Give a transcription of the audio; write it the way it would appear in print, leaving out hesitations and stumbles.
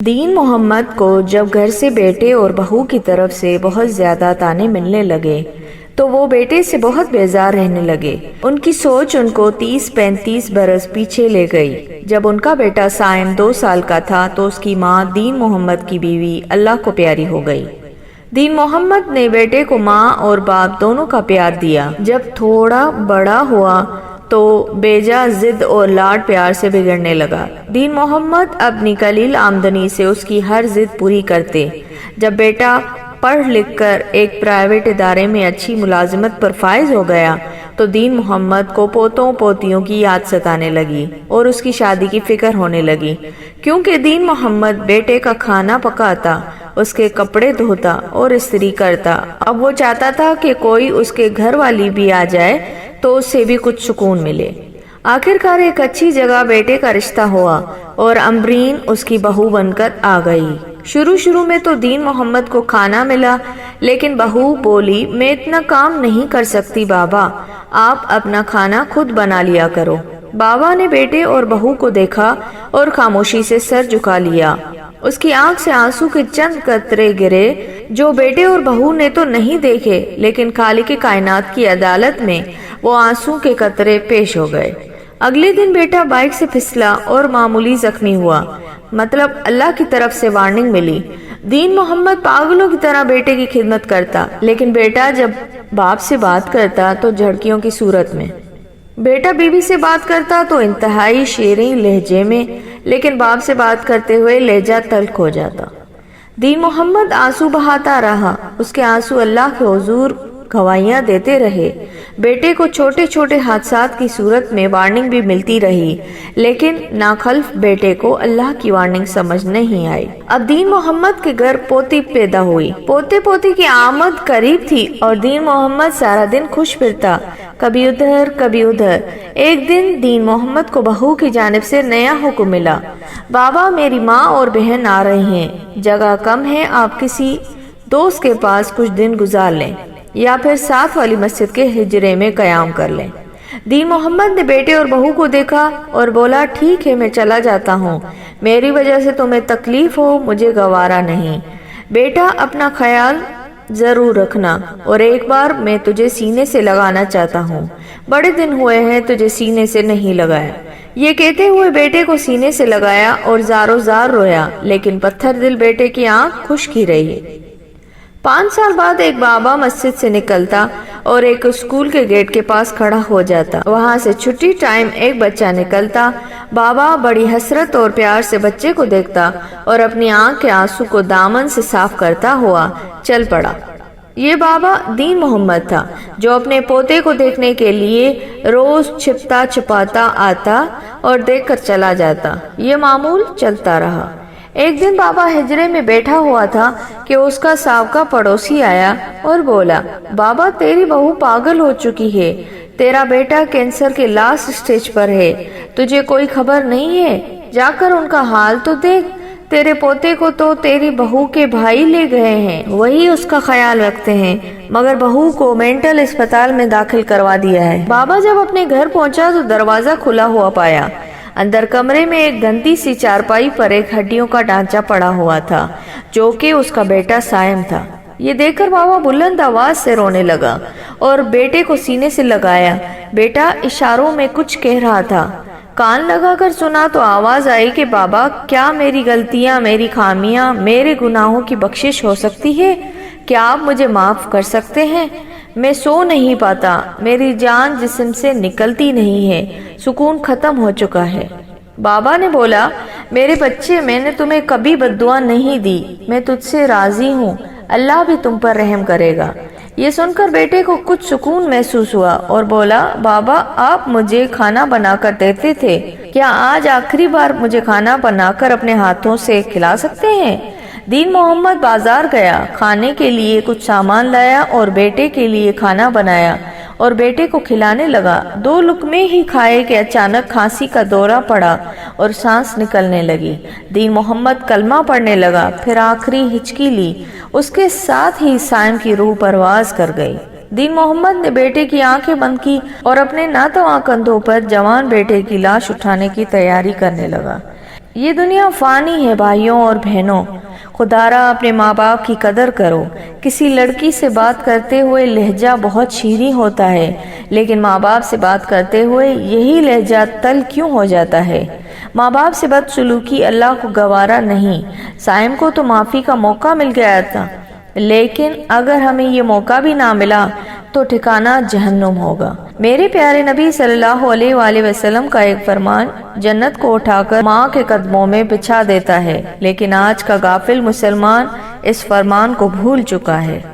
دین محمد کو جب گھر سے بیٹے اور بہو کی طرف سے بہت زیادہ طعنے ملنے لگے تو وہ بیٹے سے بہت بیزار رہنے لگے۔ ان کی سوچ ان کو 30-35 برس پیچھے لے گئی۔ جب ان کا بیٹا سائم 2 سال کا تھا تو اس کی ماں دین محمد کی بیوی اللہ کو پیاری ہو گئی۔ دین محمد نے بیٹے کو ماں اور باپ دونوں کا پیار دیا۔ جب تھوڑا بڑا ہوا تو بیجا ضد اور لاڈ پیار سے بگڑنے لگا۔ دین محمد اپنی قلیل آمدنی سے اس کی ہر ضد پوری کرتے۔ جب بیٹا پڑھ لکھ کر ایک پرائیویٹ ادارے میں اچھی ملازمت پر فائز ہو گیا تو دین محمد کو پوتوں پوتیوں کی یاد ستانے لگی اور اس کی شادی کی فکر ہونے لگی، کیونکہ دین محمد بیٹے کا کھانا پکاتا، اس کے کپڑے دھوتا اور استری کرتا۔ اب وہ چاہتا تھا کہ کوئی اس کے گھر والی بھی آ جائے تو اس سے بھی کچھ سکون ملے۔ آخرکار ایک اچھی جگہ بیٹے کا رشتہ ہوا اور امبرین اس کی بہو بن کر آ گئی۔ شروع میں تو دین محمد کو کھانا ملا، لیکن بہو بولی، میں اتنا کام نہیں کر سکتی بابا، آپ اپنا کھانا خود بنا لیا کرو۔ بابا نے بیٹے اور بہو کو دیکھا اور خاموشی سے سر جھکا لیا۔ اس کی آنکھ سے آنسو کے چند قطرے گرے جو بیٹے اور بہو نے تو نہیں دیکھے، لیکن خالق کائنات کی عدالت میں وہ آنسو کے قطرے پیش ہو گئے۔ اگلے دن بیٹا بائک سے پھسلا اور معمولی زخمی ہوا، مطلب اللہ کی طرف سے وارننگ ملی۔ دین محمد پاگلوں کی طرح بیٹے کی خدمت کرتا، لیکن بیٹا جب باپ سے بات کرتا تو جھڑکیوں کی صورت میں، بیٹا بیوی سے بات کرتا تو انتہائی شیریں لہجے میں، لیکن باپ سے بات کرتے ہوئے لہجہ تلخ ہو جاتا۔ دین محمد آنسو بہاتا رہا، اس کے آنسو اللہ کے حضور گواہیاں دیتے رہے۔ بیٹے کو چھوٹے چھوٹے حادثات کی صورت میں وارننگ بھی ملتی رہی، لیکن ناخلف بیٹے کو اللہ کی وارننگ سمجھ نہیں آئی۔ اب دین محمد کے گھر پوتی پیدا ہوئی، پوتے پوتی کی آمد قریب تھی اور دین محمد سارا دن خوش پھرتا، کبھی ادھر کبھی ادھر۔ ایک دن دین محمد کو بہو کی جانب سے نیا حکم ملا، بابا میری ماں اور بہن آ رہی ہیں، جگہ کم ہے، آپ کسی دوست کے پاس کچھ دن گزار لیں یا پھر ساتھ والی مسجد کے حجرے میں قیام کر لیں۔ دین محمد نے بیٹے اور بہو کو دیکھا اور بولا، ٹھیک ہے میں چلا جاتا ہوں، میری وجہ سے تمہیں تکلیف ہو مجھے گوارا نہیں، بیٹا اپنا خیال ضرور رکھنا، اور ایک بار میں تجھے سینے سے لگانا چاہتا ہوں، بڑے دن ہوئے ہیں تجھے سینے سے نہیں لگایا۔ یہ کہتے ہوئے بیٹے کو سینے سے لگایا اور زارو زار رویا، لیکن پتھر دل بیٹے کی آنکھ خشک ہی رہی۔ 5 سال بعد ایک بابا مسجد سے نکلتا اور ایک اسکول کے گیٹ کے پاس کھڑا ہو جاتا، وہاں سے چھٹی ٹائم ایک بچہ نکلتا، بابا بڑی حسرت اور پیار سے بچے کو دیکھتا اور اپنی آنکھ کے آنسو کو دامن سے صاف کرتا ہوا چل پڑا۔ یہ بابا دین محمد تھا جو اپنے پوتے کو دیکھنے کے لیے روز چھپتا چھپاتا آتا اور دیکھ کر چلا جاتا۔ یہ معمول چلتا رہا۔ ایک دن بابا ہجرے میں بیٹھا ہوا تھا کہ اس کا سابقہ پڑوسی آیا اور بولا، بابا تیری بہو پاگل ہو چکی ہے، تیرا بیٹا کینسر کے لاسٹ سٹیج پر ہے، تجھے کوئی خبر نہیں ہے، جا کر ان کا حال تو دیکھ، تیرے پوتے کو تو تیری بہو کے بھائی لے گئے ہیں، وہی اس کا خیال رکھتے ہیں، مگر بہو کو مینٹل اسپتال میں داخل کروا دیا ہے۔ بابا جب اپنے گھر پہنچا تو دروازہ کھلا ہوا پایا۔ اندر کمرے میں ایک گندی سی چارپائی پر ایک ہڈیوں کا ڈھانچہ پڑا ہوا تھا جو کہ اس کا بیٹا سائم تھا۔ یہ دیکھ کر بابا بلند آواز سے رونے لگا اور بیٹے کو سینے سے لگایا۔ بیٹا اشاروں میں کچھ کہہ رہا تھا، کان لگا کر سنا تو آواز آئی کہ بابا کیا میری غلطیاں، میری خامیاں، میرے گناہوں کی بخشش ہو سکتی ہے؟ کیا آپ مجھے معاف کر سکتے ہیں؟ میں سو نہیں پاتا، میری جان جسم سے نکلتی نہیں ہے، سکون ختم ہو چکا ہے۔ بابا نے بولا، میرے بچے میں نے تمہیں کبھی بد دعا نہیں دی، میں تجھ سے راضی ہوں، اللہ بھی تم پر رحم کرے گا۔ یہ سن کر بیٹے کو کچھ سکون محسوس ہوا اور بولا، بابا آپ مجھے کھانا بنا کر دیتے تھے، کیا آج آخری بار مجھے کھانا بنا کر اپنے ہاتھوں سے کھلا سکتے ہیں؟ دین محمد بازار گیا، کھانے کے لیے کچھ سامان لایا اور بیٹے کے لیے کھانا بنایا اور بیٹے کو کھلانے لگا۔ 2 لقمے ہی کھائے کہ اچانک کھانسی کا دورہ پڑا اور سانس نکلنے لگی۔ دین محمد کلمہ پڑھنے لگا، پھر آخری ہچکی لی، اس کے ساتھ ہی سائم کی روح پرواز کر گئی۔ دین محمد نے بیٹے کی آنکھیں بند کی اور اپنے ناتواں کندھوں پر جوان بیٹے کی لاش اٹھانے کی تیاری کرنے لگا۔ یہ دنیا فانی ہے بھائیوں اور بہنوں، خدارا اپنے ماں باپ کی قدر کرو۔ کسی لڑکی سے بات کرتے ہوئے لہجہ بہت شیریں ہوتا ہے، لیکن ماں باپ سے بات کرتے ہوئے یہی لہجہ تل کیوں ہو جاتا ہے؟ ماں باپ سے بدسلوکی اللہ کو گوارا نہیں۔ سائم کو تو معافی کا موقع مل گیا تھا، لیکن اگر ہمیں یہ موقع بھی نہ ملا تو ٹھکانہ جہنم ہوگا۔ میرے پیارے نبی صلی اللہ علیہ وآلہ وسلم کا ایک فرمان جنت کو اٹھا کر ماں کے قدموں میں بچھا دیتا ہے، لیکن آج کا غافل مسلمان اس فرمان کو بھول چکا ہے۔